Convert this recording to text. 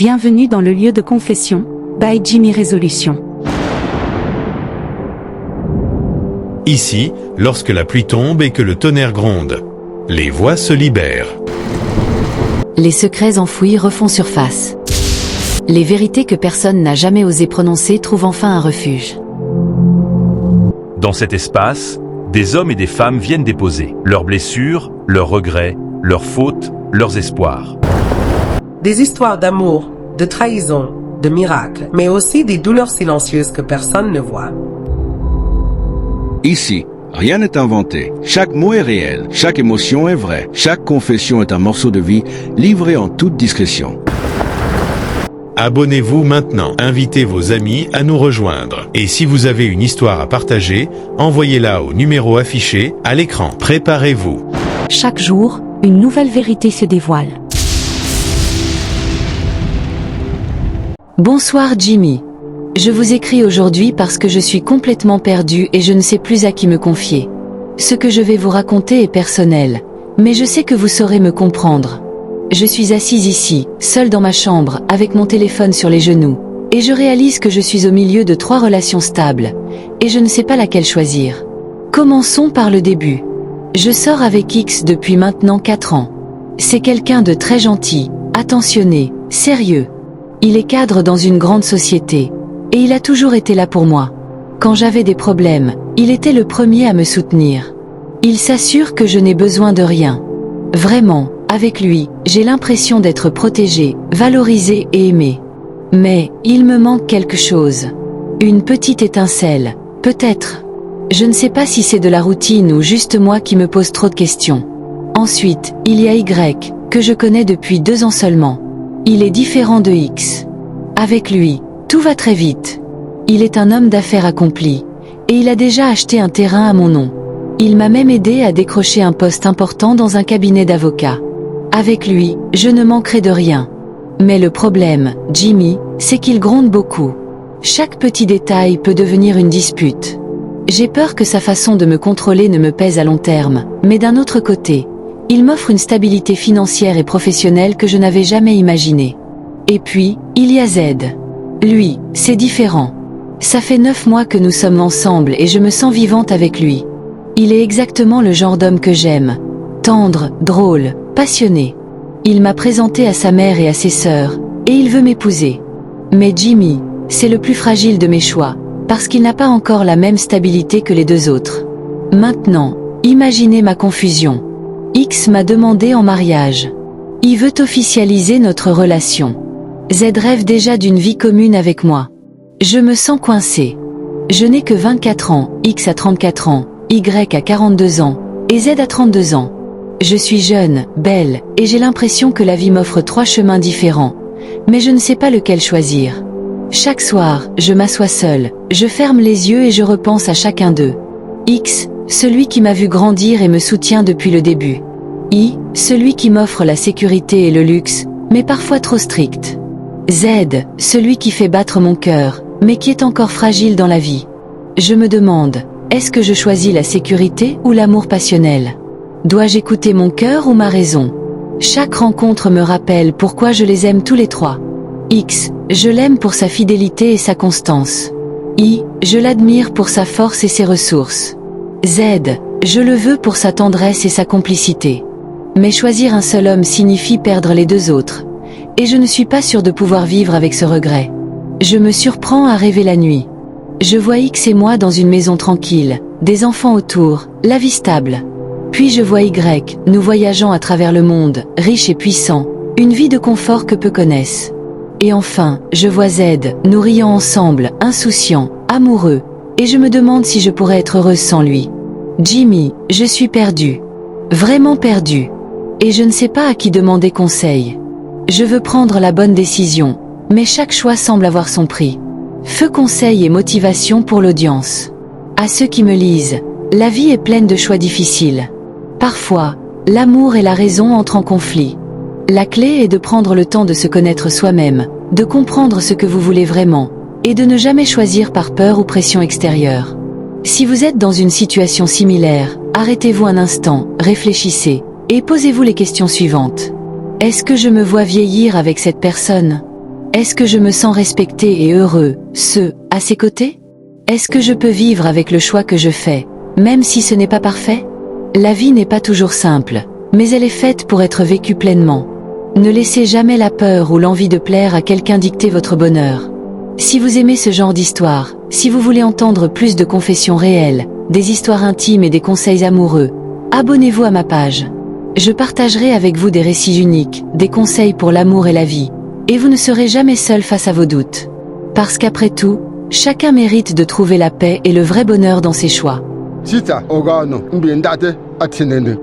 Bienvenue dans le lieu de confession, by Jimmy Résolution. Ici, lorsque la pluie tombe et que le tonnerre gronde, les voix se libèrent. Les secrets enfouis refont surface. Les vérités que personne n'a jamais osé prononcer trouvent enfin un refuge. Dans cet espace, des hommes et des femmes viennent déposer leurs blessures, leurs regrets, leurs fautes, leurs espoirs. Des histoires d'amour, de trahison, de miracles, mais aussi des douleurs silencieuses que personne ne voit. Ici, rien n'est inventé. Chaque mot est réel, chaque émotion est vraie, chaque confession est un morceau de vie livré en toute discrétion. Abonnez-vous maintenant, invitez vos amis à nous rejoindre. Et si vous avez une histoire à partager, envoyez-la au numéro affiché à l'écran. Préparez-vous. Chaque jour, une nouvelle vérité se dévoile. Bonsoir Jimmy. Je vous écris aujourd'hui parce que je suis complètement perdue et je ne sais plus à qui me confier. Ce que je vais vous raconter est personnel, mais je sais que vous saurez me comprendre. Je suis assise ici, seule dans ma chambre, avec mon téléphone sur les genoux, et je réalise que je suis au milieu de 3 relations stables, et je ne sais pas laquelle choisir. Commençons par le début. Je sors avec X depuis maintenant 4 ans. C'est quelqu'un de très gentil, attentionné, sérieux. Il est cadre dans une grande société, et il a toujours été là pour moi. Quand j'avais des problèmes, il était le premier à me soutenir. Il s'assure que je n'ai besoin de rien. Vraiment, avec lui, j'ai l'impression d'être protégée, valorisée et aimée. Mais, il me manque quelque chose. Une petite étincelle, peut-être. Je ne sais pas si c'est de la routine ou juste moi qui me pose trop de questions. Ensuite, il y a Y, que je connais depuis 2 ans seulement. Il est différent de X. Avec lui, tout va très vite. Il est un homme d'affaires accompli, et il a déjà acheté un terrain à mon nom. Il m'a même aidé à décrocher un poste important dans un cabinet d'avocats. Avec lui, je ne manquerai de rien. Mais le problème, Jimmy, c'est qu'il gronde beaucoup. Chaque petit détail peut devenir une dispute. J'ai peur que sa façon de me contrôler ne me pèse à long terme, mais d'un autre côté, il m'offre une stabilité financière et professionnelle que je n'avais jamais imaginée. Et puis, il y a Z. Lui, c'est différent. Ça fait 9 mois que nous sommes ensemble et je me sens vivante avec lui. Il est exactement le genre d'homme que j'aime. Tendre, drôle, passionné. Il m'a présenté à sa mère et à ses sœurs, et il veut m'épouser. Mais Jimmy, c'est le plus fragile de mes choix, parce qu'il n'a pas encore la même stabilité que les 2 autres. Maintenant, imaginez ma confusion. X m'a demandé en mariage. Il veut officialiser notre relation. Z rêve déjà d'une vie commune avec moi. Je me sens coincée. Je n'ai que 24 ans, X a 34 ans, Y a 42 ans, et Z a 32 ans. Je suis jeune, belle, et j'ai l'impression que la vie m'offre 3 chemins différents, mais je ne sais pas lequel choisir. Chaque soir, je m'assois seule, je ferme les yeux et je repense à chacun d'eux. X, celui qui m'a vu grandir et me soutient depuis le début. Y, celui qui m'offre la sécurité et le luxe, mais parfois trop strict. Z, celui qui fait battre mon cœur, mais qui est encore fragile dans la vie. Je me demande, est-ce que je choisis la sécurité ou l'amour passionnel ? Dois-je écouter mon cœur ou ma raison ? Chaque rencontre me rappelle pourquoi je les aime tous les 3. X, je l'aime pour sa fidélité et sa constance. Y, je l'admire pour sa force et ses ressources. Z, je le veux pour sa tendresse et sa complicité. Mais choisir un seul homme signifie perdre les 2 autres. Et je ne suis pas sûre de pouvoir vivre avec ce regret. Je me surprends à rêver la nuit. Je vois X et moi dans une maison tranquille, des enfants autour, la vie stable. Puis je vois Y, nous voyageant à travers le monde, riches et puissants, une vie de confort que peu connaissent. Et enfin, je vois Z, nous riant ensemble, insouciants, amoureux, et je me demande si je pourrais être heureuse sans lui. Jimmy, je suis perdue. Vraiment perdue. Et je ne sais pas à qui demander conseil. Je veux prendre la bonne décision, mais chaque choix semble avoir son prix. Feu conseil et motivation pour l'audience. À ceux qui me lisent, la vie est pleine de choix difficiles. Parfois, l'amour et la raison entrent en conflit. La clé est de prendre le temps de se connaître soi-même, de comprendre ce que vous voulez vraiment, et de ne jamais choisir par peur ou pression extérieure. Si vous êtes dans une situation similaire, arrêtez-vous un instant, réfléchissez, et posez-vous les questions suivantes. Est-ce que je me vois vieillir avec cette personne ? Est-ce que je me sens respecté et heureux, à ses côtés? Est-ce que je peux vivre avec le choix que je fais, même si ce n'est pas parfait? La vie n'est pas toujours simple, mais elle est faite pour être vécue pleinement. Ne laissez jamais la peur ou l'envie de plaire à quelqu'un dicter votre bonheur. Si vous aimez ce genre d'histoire, si vous voulez entendre plus de confessions réelles, des histoires intimes et des conseils amoureux, abonnez-vous à ma page. Je partagerai avec vous des récits uniques, des conseils pour l'amour et la vie, et vous ne serez jamais seul face à vos doutes. Parce qu'après tout, chacun mérite de trouver la paix et le vrai bonheur dans ses choix. 진짜 오가노 mbindate atinene.